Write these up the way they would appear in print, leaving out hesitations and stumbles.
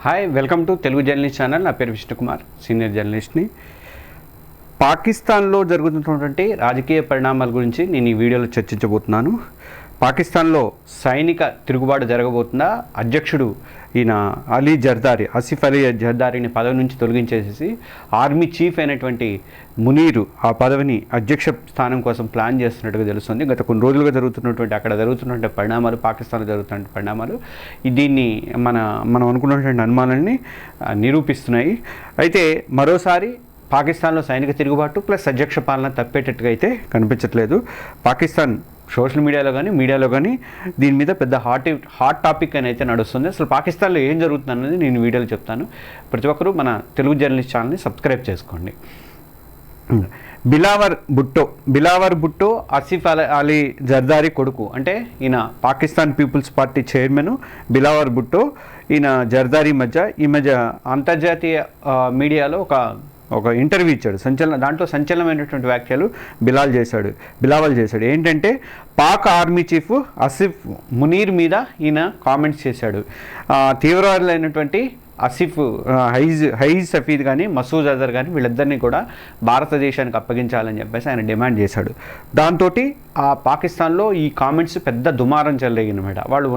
Hi, welcome to Telugu journalist channel. నా పేరు Vishnukumar, senior జర్నలిస్ట్ని. పాకిస్తాన్లో జరుగుతున్నటువంటి రాజకీయ పరిణామాల గురించి నేను ఈ వీడియోలో చర్చించబోతున్నాను. పాకిస్తాన్లో సైనిక తిరుగుబాటు జరగబోతుందా? అధ్యక్షుడు ఈయన ఆసిఫ్ అలీ జర్దారీని పదవి నుంచి తొలగించేసేసి ఆర్మీ చీఫ్ అయినటువంటి మునీరు ఆ పదవిని అధ్యక్ష స్థానం కోసం ప్లాన్ చేస్తున్నట్టుగా తెలుస్తుంది. గత కొన్ని రోజులుగా అక్కడ జరుగుతున్నటువంటి పరిణామాలు, పాకిస్తాన్లో జరుగుతున్న పరిణామాలు దీన్ని మనం అనుకున్నటువంటి అనుమానాన్ని నిరూపిస్తున్నాయి. అయితే మరోసారి పాకిస్తాన్లో సైనిక తిరుగుబాటు ప్లస్ అధ్యక్ష పాలన తప్పేటట్టుగా అయితే కనిపించట్లేదు. పాకిస్తాన్ సోషల్ మీడియాలో కానీ దీని మీద పెద్ద హాట్ టాపిక్ అని అయితే నడుస్తుంది. అసలు పాకిస్తాన్లో ఏం జరుగుతుంది అన్నది నేను వీడియోలో చెప్తాను. ప్రతి ఒక్కరూ మన తెలుగు జర్నలిస్ట్ ఛానల్ని సబ్స్క్రైబ్ చేసుకోండి. బిలావర్ భుట్టో ఆసిఫ్ అలీ జర్దారీ కొడుకు, అంటే ఈయన Pakistan Peoples Party chairman Bilawal Bhutto, ఈయన జర్దారీ ఈ మధ్య అంతర్జాతీయ మీడియాలో ఒక ఇంటర్వ్యూ ఇచ్చాడు. దాంట్లో సంచలనమైనటువంటి వ్యాఖ్యలు బిలావల్ చేశాడు. ఏంటంటే పాక్ ఆర్మీ చీఫ్ ఆసిఫ్ మునీర్ మీద ఈయన కామెంట్స్ చేశాడు. తీవ్రవాదులైనటువంటి హైజ్ సఫీద్ కానీ మసూద్ అజర్ కానీ వీళ్ళిద్దరినీ కూడా భారతదేశానికి అప్పగించాలని చెప్పేసి ఆయన డిమాండ్ చేశాడు. దాంతో ఆ పాకిస్తాన్లో ఈ కామెంట్స్ పెద్ద దుమారం చెలరేగినమాట. వాళ్ళు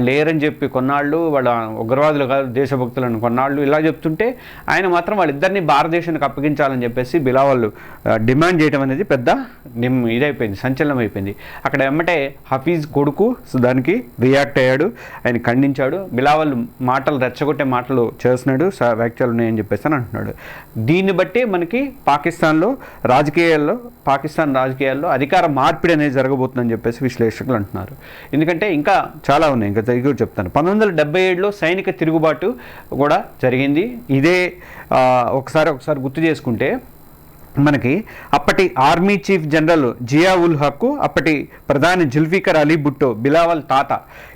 లేరని చెప్పి కొన్నాళ్ళు, వాళ్ళ ఉగ్రవాదులు కాదు దేశభక్తులను కొన్నాళ్ళు ఇలా చెప్తుంటే ఆయన మాత్రం వాళ్ళిద్దరినీ భారతదేశానికి అప్పగించాలని చెప్పేసి బిలావల్ డిమాండ్ చేయడం అనేది పెద్ద ఇదైపోయింది, సంచలనం అయిపోయింది. అక్కడ వెంబటే హఫీజ్ కొడుకు దానికి రియాక్ట్ అయ్యాడు, ఆయన ఖండించాడు. బిలావల్ రెచ్చగొట్టే మాటలు చేస్తున్నాడు, వ్యాఖ్యలు ఉన్నాయని చెప్పేసి అని అంటున్నాడు. దీన్ని బట్టి మనకి పాకిస్తాన్ రాజకీయాల్లో అధికార మార్పిడి అనేది జరగబోతుందని చెప్పేసి విశ్లేషకులు అంటున్నారు. ఎందుకంటే ఇంకా చాలా ఉన్నాయి, ఇంకా దగ్గర చెప్తాను. 1977లో సైనిక తిరుగుబాటు కూడా జరిగింది. ఇదే ఒకసారి గుర్తు చేసుకుంటే మనకి అప్పటి ఆర్మీ చీఫ్ జనరల్ జియా ఉల్ హక్, అప్పటి ప్రధాని జుల్ఫికర్ అలీ భుట్టో బిలావల్ తాత,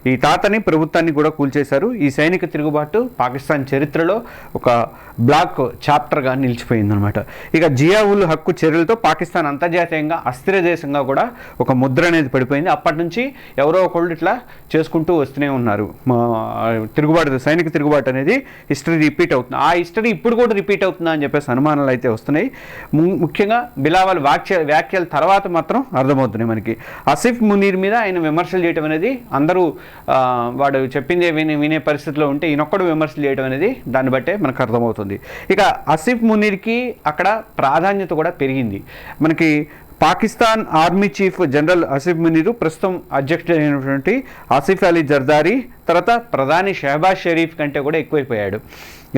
ఈ తాతని ప్రభుత్వాన్ని కూడా కూల్చేశారు. ఈ సైనిక తిరుగుబాటు పాకిస్తాన్ చరిత్రలో ఒక బ్లాక్ చాప్టర్గా నిలిచిపోయిందనమాట. ఇక జియా ఉల్ హక్ చర్యలతో పాకిస్తాన్ అంతర్జాతీయంగా అస్థిర దేశంగా కూడా ఒక ముద్ర అనేది పడిపోయింది. అప్పటి నుంచి ఎవరో ఒకళ్ళు ఇట్లా చేసుకుంటూ వస్తూనే ఉన్నారు. సైనిక తిరుగుబాటు అనేది హిస్టరీ రిపీట్ అవుతుంది. ఆ హిస్టరీ ఇప్పుడు కూడా రిపీట్ అవుతుందా అని చెప్పేసి అనుమానాలు అయితే వస్తున్నాయి. ముఖ్యంగా బిలావల్ వ్యాఖ్యల తర్వాత మాత్రం అర్థమవుతున్నాయి మనకి. ఆసిఫ్ మునీర్ మీద ఆయన విమర్శలు చేయడం అనేది, అందరూ వాడు చెప్పిందే వినే పరిస్థితిలో ఉంటే ఈయనొక్కడు విమర్శలు చేయడం అనేది దాన్ని బట్టే మనకు అర్థమవుతుంది. ఇక ఆసిఫ్ మునీర్కి అక్కడ ప్రాధాన్యత కూడా పెరిగింది. మనకి Pakistan army chief general Asif Munir ప్రస్తుతం అధ్యక్షుడైనటువంటి ఆసిఫ్ అలీ జర్దారీ తర్వాత ప్రధాని షెహబాజ్ షరీఫ్ కంటే కూడా ఎక్కువైపోయాడు.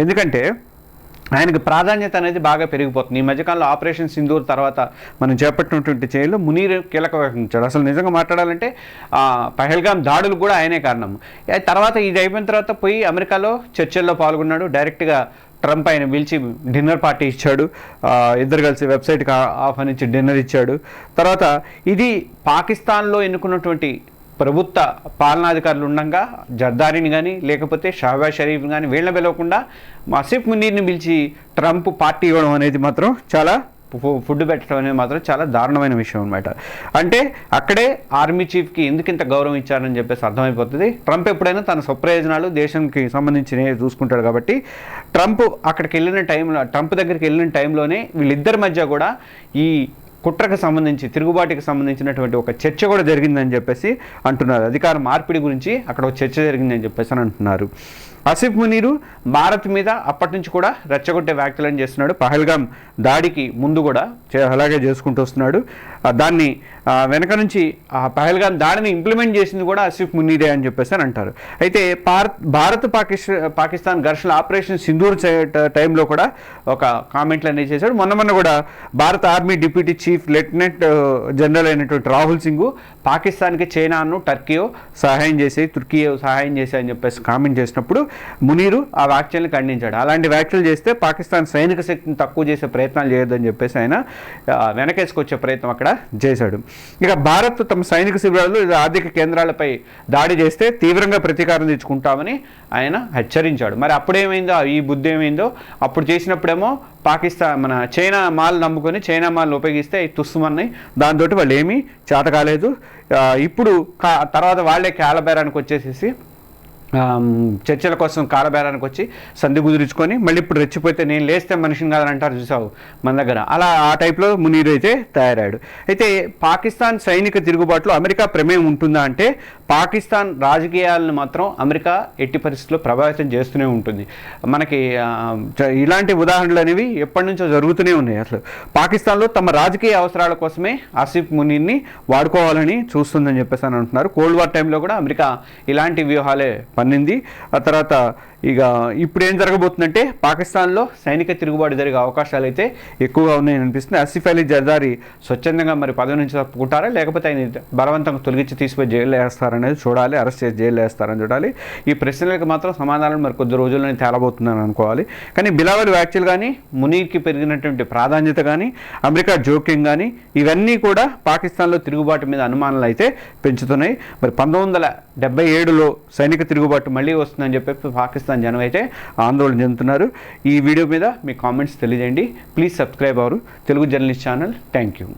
ఎందుకంటే ఆయనకు ప్రాధాన్యత అనేది బాగా పెరిగిపోతుంది. ఈ మధ్యకాలంలో ఆపరేషన్ సింధూర్ తర్వాత మనం చేపట్టినటువంటి చర్యలు మునీర్ కీలక వహించాడు. అసలు నిజంగా మాట్లాడాలంటే పహల్గామ్ దాడులు కూడా ఆయనే కారణం. తర్వాత ఇది అయిపోయిన తర్వాత పోయి అమెరికాలో చర్చల్లో పాల్గొన్నాడు. డైరెక్ట్గా ట్రంప్ ఆయన పిలిచి డిన్నర్ పార్టీ ఇచ్చాడు. ఇద్దరు కలిసి వెబ్సైట్కి ఆహ్వానించి డిన్నర్ ఇచ్చాడు. తర్వాత ఇది పాకిస్తాన్లో ఎన్నుకున్నటువంటి ప్రభుత్వ పాలనాధికారులు ఉండగా జర్దారీని కానీ లేకపోతే షహబాజ్ షరీఫ్ కానీ వీళ్ళని పిలవకుండా ఆసిఫ్ మునీర్ని పిలిచి ట్రంప్ పార్టీ ఇవ్వడం అనేది మాత్రం ఫుడ్ పెట్టడం అనేది మాత్రం చాలా దారుణమైన విషయం అనమాట. అంటే అక్కడే ఆర్మీ చీఫ్కి ఎందుకు ఇంత గౌరవం ఇచ్చారని చెప్పేసి అర్థమైపోతుంది. ట్రంప్ ఎప్పుడైనా తన స్వప్రయోజనాలు దేశానికి సంబంధించినవి చూసుకుంటాడు కాబట్టి ట్రంప్ దగ్గరికి వెళ్ళిన టైంలోనే వీళ్ళిద్దరి మధ్య కూడా ఈ తిరుగుబాటుకి సంబంధించినటువంటి ఒక చర్చ కూడా జరిగిందని చెప్పేసి అంటున్నారు. అధికార మార్పిడి గురించి అక్కడ ఒక చర్చ జరిగిందని చెప్పేసి అని అంటున్నారు. ఆసిఫ్ మునీరు భారత్ మీద అప్పటి నుంచి కూడా రెచ్చగొట్టే వ్యాఖ్యలను చేస్తున్నాడు. పహల్గామ్ దాడికి ముందు కూడా అలాగే చేసుకుంటూ వస్తున్నాడు. దాన్ని వెనక నుంచి ఆ పహల్గామ్ దాడిని ఇంప్లిమెంట్ చేసింది కూడా ఆసిఫ్ మునీరే అని చెప్పేసి అని అంటారు. అయితే పాకిస్తాన్ ఘర్షణ ఆపరేషన్ సింధూర్ టైంలో కూడా ఒక కామెంట్లు అనేది చేశాడు. మొన్న కూడా భారత army deputy chief lieutenant general అయినటువంటి రాహుల్ సింగ్ పాకిస్తాన్కి చైనాను తుర్కీ సహాయం చేసి అని చెప్పేసి కామెంట్ చేసినప్పుడు మునీరు ఆ వ్యాఖ్యలను ఖండించాడు. అలాంటి వ్యాఖ్యలు చేస్తే పాకిస్తాన్ సైనిక శక్తిని తక్కువ చేసే ప్రయత్నాలు చేయొద్దని చెప్పేసి ఆయన వెనకేసుకొచ్చే ప్రయత్నం అక్కడ చేశాడు. ఇక భారత్ తమ సైనిక శిబిరాలు ఆర్థిక కేంద్రాలపై దాడి చేస్తే తీవ్రంగా ప్రతీకారం తెచ్చుకుంటామని ఆయన హెచ్చరించాడు. మరి అప్పుడేమైందో, ఈ బుద్ధి ఏమైందో, అప్పుడు చేసినప్పుడేమో పాకిస్తాన్ చైనా మాల్ నమ్ముకొని చైనా మాల్ని ఉపయోగిస్తే అవి తుస్సుమన్నాయి. దాంతో వాళ్ళు ఏమీ చేత కాలేదు. ఇప్పుడు తర్వాత వాళ్ళే కాలబేరానికి వచ్చేసేసి చర్చల కోసం కాలబేరానికి వచ్చి సంధి కుదుర్చుకొని మళ్ళీ ఇప్పుడు రెచ్చిపోతే నేను లేస్తే మనిషిని కాదని అంటారు చూసావు మన దగ్గర, అలా ఆ టైప్లో మునీర్ అయితే తయారాడు. అయితే పాకిస్తాన్ సైనిక తిరుగుబాటులో అమెరికా ప్రమేయం ఉంటుందా అంటే పాకిస్తాన్ రాజకీయాలను మాత్రం అమెరికా ఎట్టి పరిస్థితుల్లో ప్రభావితం చేస్తూనే ఉంటుంది. మనకి ఇలాంటి ఉదాహరణలు అనేవి ఎప్పటి నుంచో జరుగుతూనే ఉన్నాయి. అసలు పాకిస్తాన్లో తమ రాజకీయ అవసరాల కోసమే ఆసిఫ్ మునీర్ని వాడుకోవాలని చూస్తుందని చెప్పేసి అని అంటున్నారు. కోల్డ్ వార్ టైంలో కూడా అమెరికా ఇలాంటి వ్యూహాలే పన్నింది. ఆ తర్వాత ఇక ఇప్పుడు ఏం జరగబోతుందంటే పాకిస్తాన్లో సైనిక తిరుగుబాటు జరిగే అవకాశాలు అయితే ఎక్కువగా ఉన్నాయని అనిపిస్తుంది. ఆసిఫ్ అలీ జర్దారీ స్వచ్ఛందంగా మరి పదవి నుంచి తప్పుకుంటారా, లేకపోతే ఆయన బలవంతంగా తొలగించి తీసుకుపోయి జైల్లో వేస్తారనేది చూడాలి, అరెస్ట్ చేసి జైల్లో వేస్తారని చూడాలి. ఈ ప్రశ్నలకు మాత్రం సమాధానం మరి కొద్ది రోజుల్లోనే తేలబోతుందని అనుకోవాలి. కానీ బిలావల్ వ్యాఖ్యలు కానీ, మునీర్కి పెరిగినటువంటి ప్రాధాన్యత కానీ, అమెరికా జోక్యం కానీ ఇవన్నీ కూడా పాకిస్తాన్లో తిరుగుబాటు మీద అనుమానాలు అయితే పెంచుతున్నాయి. మరి 1977లో సైనిక తిరుగుబాటు మళ్ళీ వస్తుందని చెప్పి పాకిస్తాన్ జనం అయితే ఆందోళన చెందుతున్నారు. ఈ వీడియో మీద మీ కామెంట్స్ తెలియజేయండి. Please subscribe hour Telugu journalist channel. Thank you.